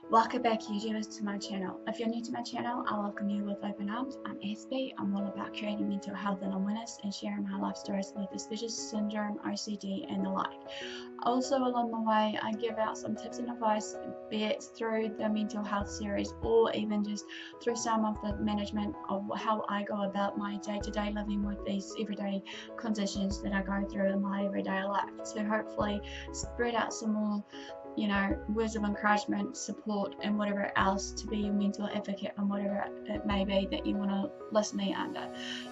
Welcome back, YouTubers, to my channel. If you're new to my channel, I welcome you with open arms. I'm Aspie. I'm all about creating mental health and awareness and sharing my life stories with Asperger's syndrome, OCD, and the like. Also, along the way, I give out some tips and advice, be it through the mental health series or even just through some of the management of how I go about my day-to-day living with these everyday conditions that I go through in my everyday life. So hopefully spread out some more words of encouragement, support, and whatever else to be your mental advocate and whatever it may be that you want to list me under.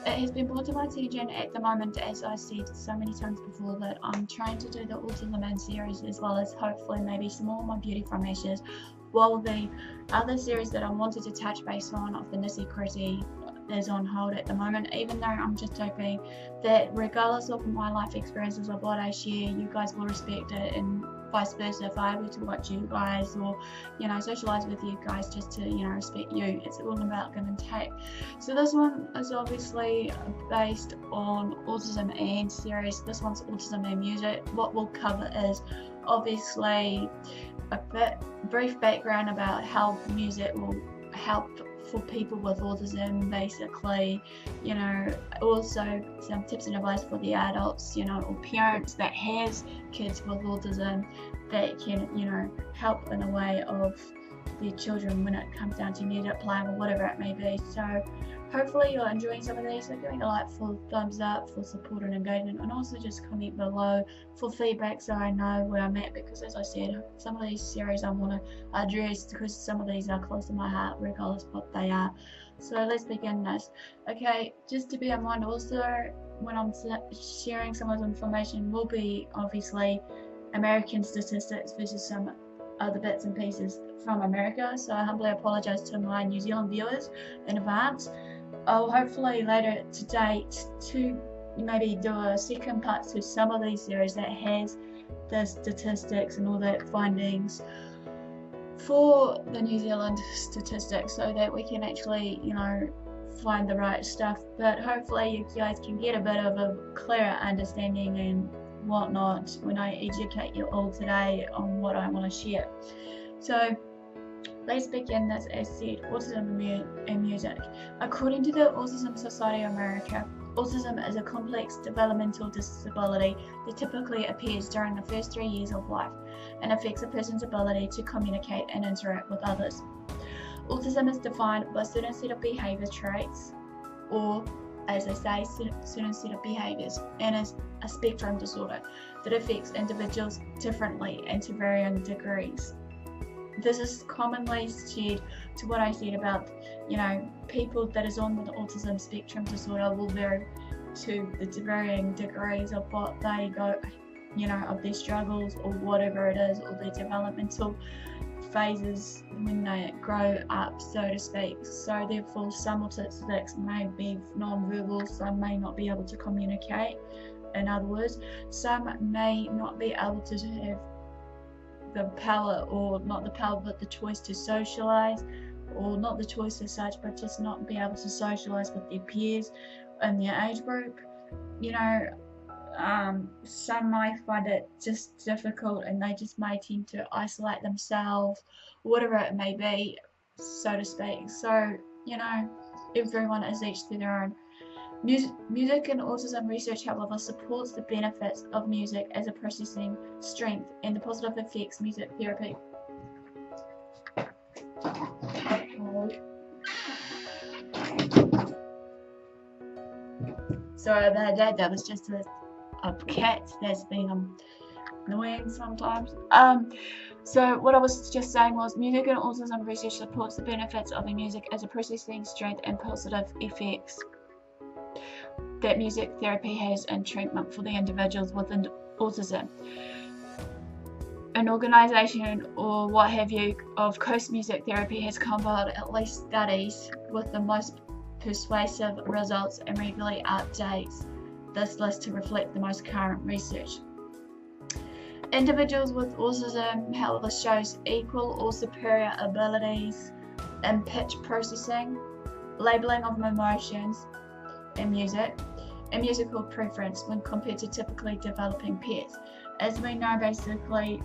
It has been brought to my attention at the moment, as I said so many times before, that I'm trying to do the Autism series as well as hopefully maybe some more of my Beauty from Ashes, while the other series that I wanted to touch base on of the nitty-gritty is on hold at the moment, even though I'm just hoping that regardless of my life experiences of what I share, you guys will respect it, and vice versa. If I were to watch you guys or socialize with you guys just to respect you, it's all about give and take. So this one is obviously based on autism and series. This one's autism and music. What we'll cover is obviously a brief background about how music will help for people with autism, basically, also some tips and advice for the adults, or parents that has kids with autism that can, help in a way of their children when it comes down to music playing or whatever it may be. So hopefully you're enjoying some of these. So give me a like, for thumbs up for support and engagement, and also just comment below for feedback so I know where I'm at, because as I said, some of these series I want to address because some of these are close to my heart regardless of what they are. So let's begin this. Okay, just to be in mind also, when I'm sharing some of the information will be obviously American statistics versus some other bits and pieces from America, so I humbly apologize to my New Zealand viewers in advance. I'll hopefully later to date to maybe do a second part to some of these series that has the statistics and all that findings for the New Zealand statistics, so that we can actually find the right stuff. But hopefully you guys can get a bit of a clearer understanding and whatnot when I educate you all today on what I want to share. So let's begin this. As said, autism and music. According to the Autism Society of America, autism is a complex developmental disability that typically appears during the first 3 years of life and affects a person's ability to communicate and interact with others. Autism is defined by a certain set of behavior traits, or as they say, certain set of behaviors, and is a spectrum disorder that affects individuals differently and to varying degrees. This is commonly shared to what I said about, people that is on the autism spectrum disorder will vary to the varying degrees of what they go, of their struggles or whatever it is, or their developmental phases when they grow up, so to speak. So therefore some autistics may be non-verbal, some may not be able to communicate. In other words, some may not be able to have the power, or not the power but the choice to socialize, or not the choice as such, but just not be able to socialize with their peers in their age group. Some might find it just difficult and they just may tend to isolate themselves, whatever it may be, so to speak. So everyone is each to their own. Music and autism research, however, supports the benefits of music as a processing strength and the positive effects music therapy. Sorry about that. That was just a cat that's been annoying sometimes. So what I was just saying was, music and autism research supports the benefits of the music as a processing strength and positive effects that music therapy has in treatment for the individuals with autism. An organization or what have you of Coast Music Therapy has compiled at least studies with the most persuasive results and regularly updates this list to reflect the most current research. Individuals with autism, however, shows equal or superior abilities in pitch processing, labeling of emotions and music, and musical preference when compared to typically developing peers. As we know, basically,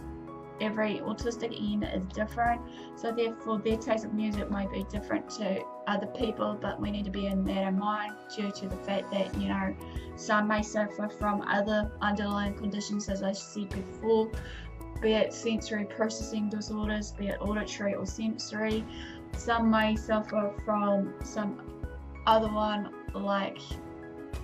every autistic end is different, so therefore their taste of music might be different to other people, but we need to be in that in mind due to the fact that, you know, some may suffer from other underlying conditions, as I said before, be it sensory processing disorders, be it auditory or sensory. Some may suffer from some other one like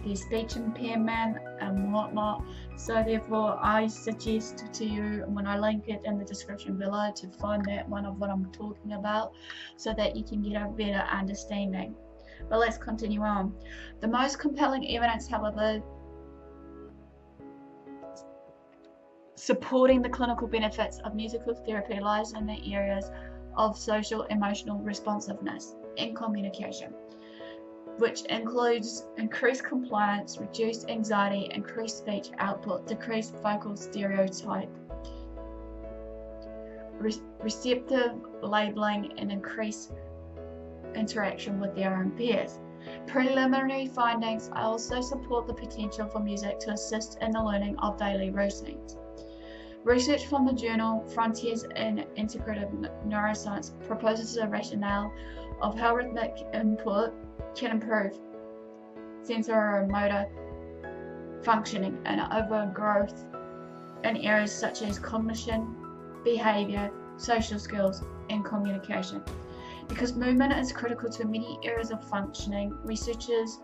their speech impairment and whatnot. So therefore I suggest to you, when I link it in the description below, to find that one of what I'm talking about so that you can get a better understanding. But let's continue on. The most compelling evidence, however, supporting the clinical benefits of musical therapy lies in the areas of social emotional responsiveness and communication, which includes increased compliance, reduced anxiety, increased speech output, decreased vocal stereotype, receptive labeling, and increased interaction with their own peers. Preliminary findings also support the potential for music to assist in the learning of daily routines. Research from the journal Frontiers in Integrative Neuroscience proposes a rationale of how rhythmic input can improve sensorimotor functioning and overgrowth in areas such as cognition, behavior, social skills, and communication. Because movement is critical to many areas of functioning, researchers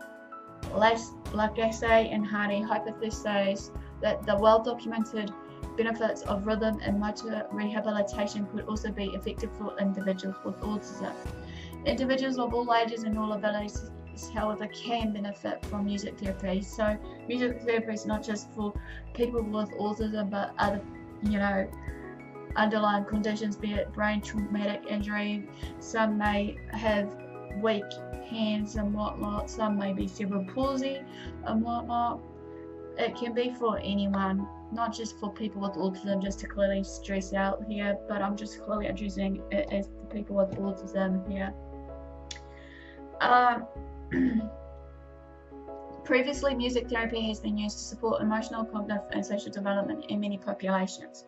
Lagasse and Hardy hypothesize that the well-documented benefits of rhythm and motor rehabilitation could also be effective for individuals with autism. Individuals of all ages and all abilities, however, can benefit from music therapy. So music therapy is not just for people with autism, but other, you know, underlying conditions, be it brain traumatic injury. Some may have weak hands and whatnot. Some may be cerebral palsy and whatnot. It can be for anyone, not just for people with autism, just to clearly stress out here, but I'm just clearly addressing it as the people with autism here. Previously, music therapy has been used to support emotional, cognitive, and social development in many populations.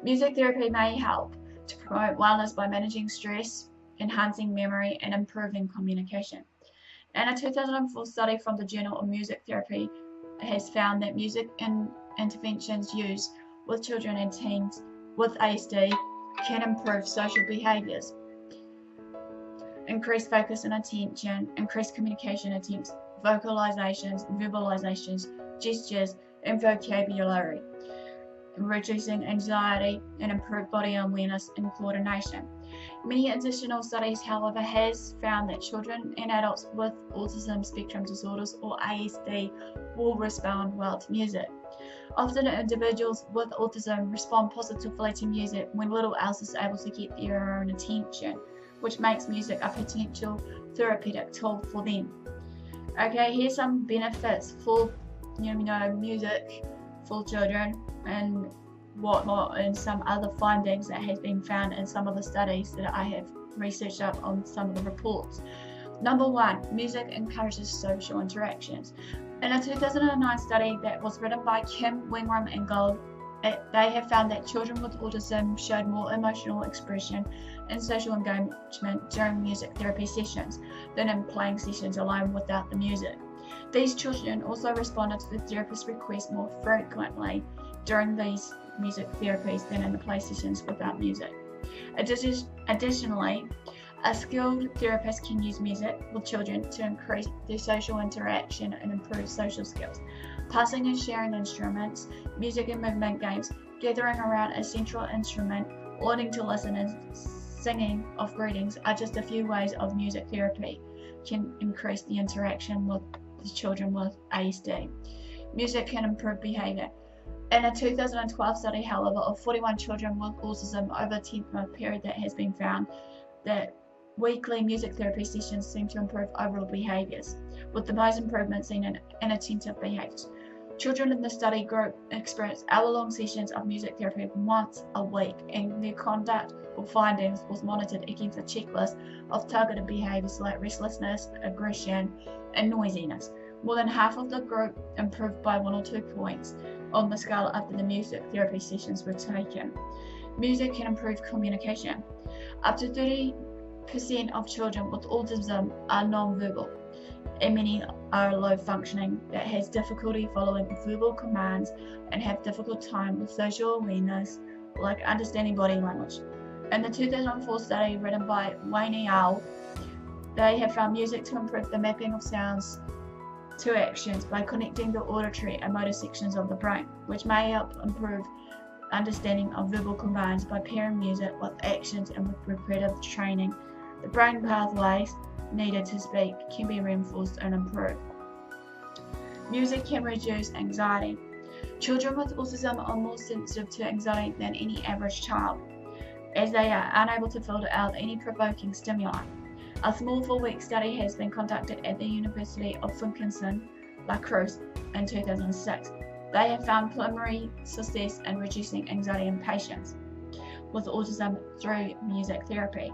Music therapy may help to promote wellness by managing stress, enhancing memory, and improving communication. And a 2004 study from the Journal of Music Therapy has found that music interventions used with children and teens with ASD can improve social behaviors, increase focus and attention, increase communication attempts, vocalizations, verbalizations, gestures, and vocabulary, reducing anxiety, and improve body awareness and coordination. Many additional studies, however, has found that children and adults with autism spectrum disorders or ASD will respond well to music. Often individuals with autism respond positively to music when little else is able to get their own attention, which makes music a potential therapeutic tool for them. Okay, here's some benefits for music for children and whatnot, and some other findings that has been found in some of the studies that I have researched up on some of the reports. Number one, music encourages social interactions. In a 2009 study that was written by Kim, Wingram, and Gold, they have found that children with autism showed more emotional expression and social engagement during music therapy sessions than in playing sessions alone without the music. These children also responded to the therapist's request more frequently during these music therapies than in the play sessions without music. Additionally, a skilled therapist can use music with children to increase their social interaction and improve social skills. Passing and sharing instruments, music and movement games, gathering around a central instrument, learning to listen, and singing of greetings are just a few ways of music therapy can increase the interaction with the children with ASD. Music can improve behavior. In a 2012 study, however, of 41 children with autism over a 10-month period, that has been found that weekly music therapy sessions seem to improve overall behaviors, with the most improvement seen in inattentive behaviors. Children in the study group experienced hour-long sessions of music therapy once a week, and their conduct or findings was monitored against a checklist of targeted behaviors like restlessness, aggression, and noisiness. More than half of the group improved by 1 or 2 points on the scale after the music therapy sessions were taken. Music can improve communication. Up to 30% of children with autism are non-verbal, and many are low functioning that has difficulty following verbal commands and have difficult time with social awareness, like understanding body language. In the 2004 study written by Wayne et al., they have found music to improve the mapping of sounds to actions by connecting the auditory and motor sections of the brain, which may help improve understanding of verbal commands by pairing music with actions and with repetitive training. The brain pathways needed to speak can be reinforced and improved. Music can reduce anxiety. Children with autism are more sensitive to anxiety than any average child, as they are unable to filter out any provoking stimuli. A small 4-week study has been conducted at the University of Wisconsin-La-Crosse in 2006. They have found preliminary success in reducing anxiety in patients with autism through music therapy.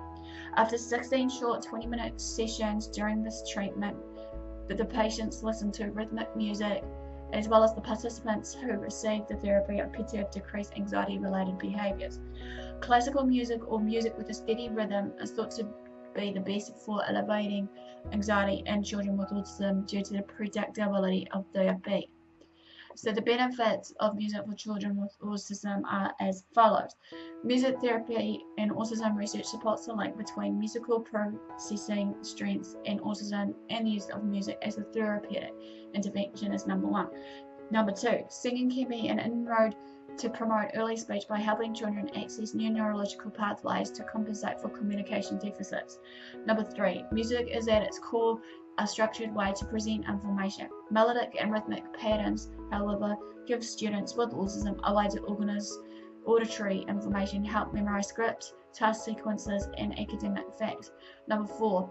After 16 short 20-minute sessions during this treatment, the patients listened to rhythmic music, as well as the participants who received the therapy appeared to have decreased anxiety-related behaviors. Classical music, or music with a steady rhythm, is thought to be the best for alleviating anxiety in children with autism due to the predictability of their beat. So the benefits of music for children with autism are as follows. Music therapy and autism research supports the link between musical processing strengths and autism, and the use of music as a therapeutic intervention is number one. Number two, singing can be an inroad to promote early speech by helping children access new neurological pathways to compensate for communication deficits. Number three, music is at its core a structured way to present information. Melodic and rhythmic patterns, however, give students with autism a way to organize auditory information, help memorize scripts, task sequences, and academic facts. Number four,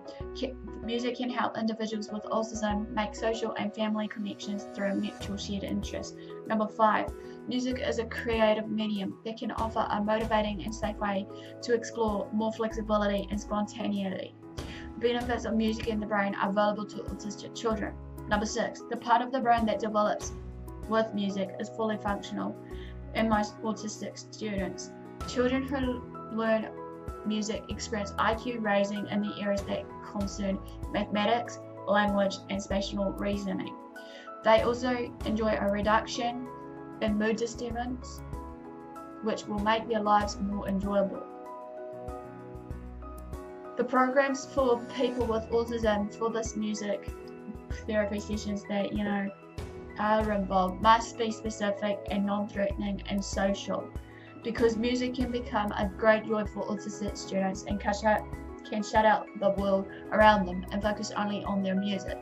music can help individuals with autism make social and family connections through mutual shared interests. Number five, music is a creative medium that can offer a motivating and safe way to explore more flexibility and spontaneity. Benefits of music in the brain are available to autistic children. Number six, the part of the brain that develops with music is fully functional in most autistic students. Children who learn music experience IQ raising in the areas that concern mathematics, language, and spatial reasoning. They also enjoy a reduction in mood disturbance, which will make their lives more enjoyable. The programs for people with autism for this music therapy sessions that are involved must be specific and non-threatening and social, because music can become a great joy for autistic students and can shut out the world around them and focus only on their music.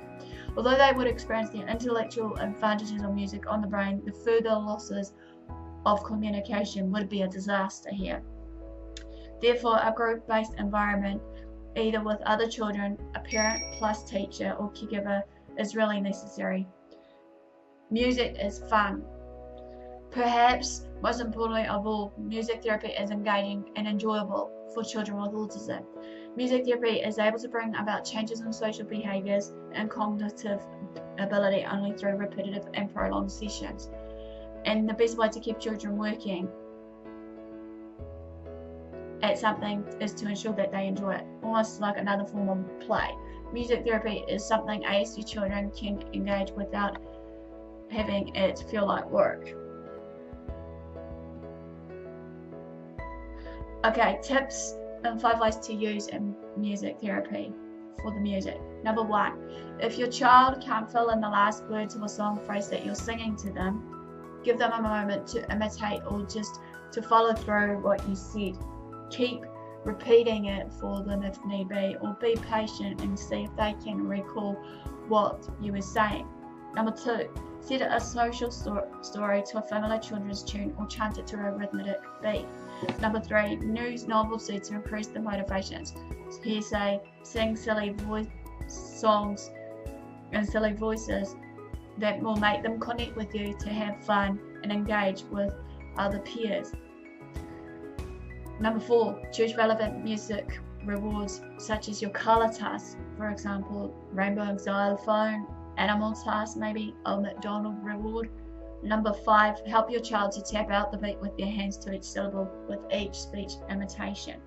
Although they would experience the intellectual advantages of music on the brain, the further losses of communication would be a disaster here. Therefore, a group-based environment, either with other children, a parent plus teacher or caregiver, is really necessary. Music is fun. Perhaps most importantly of all, music therapy is engaging and enjoyable for children with autism. Music therapy is able to bring about changes in social behaviors and cognitive ability only through repetitive and prolonged sessions. And the best way to keep children working at something is to ensure that they enjoy it, almost like another form of play. Music therapy is something ASD children can engage without having it feel like work. Okay, tips and 5 ways to use in music therapy for the music. Number 1, if your child can't fill in the last words of a song phrase that you're singing to them, give them a moment to imitate or just to follow through what you said. Keep repeating it for them if need be, or be patient and see if they can recall what you were saying. Number 2, set a social story to a familiar children's tune or chant it to a rhythmic beat. Number 3, use novelty to increase the motivations. Here say, sing silly songs and silly voices that will make them connect with you to have fun and engage with other peers. Number 4, choose relevant music rewards such as your color task, for example, rainbow xylophone, animal task, maybe a McDonald's reward, Number 5, help your child to tap out the beat with their hands to each syllable with each speech imitation.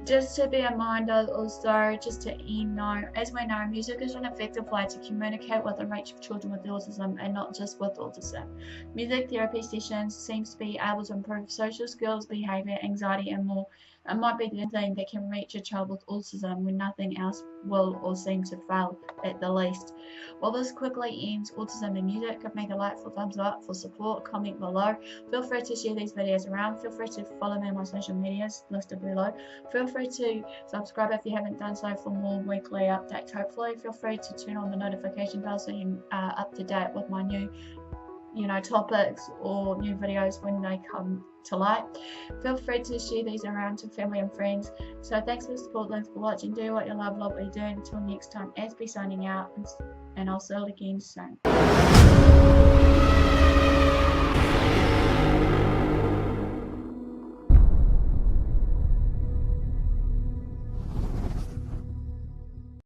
Just to be reminded also, just to end as we know, music is an effective way to communicate with and reach children with autism, and not just with autism. Music therapy sessions seems to be able to improve social skills, behavior, anxiety, and more. It might be the thing that can reach a child with autism when nothing else will or seems to fail at the least. While this quickly ends autism and music, give me the like for thumbs up, for support, comment below. Feel free to share these videos around. Feel free to follow me on my social medias listed below. Feel free to subscribe if you haven't done so for more weekly updates. Hopefully, feel free to turn on the notification bell so you are up to date with my new topics or new videos when they come to light. Feel free to share these around to family and friends. So thanks for the support, thanks for watching. Do what you love what you do. Until next time, Aspie signing out, and I'll see you again soon.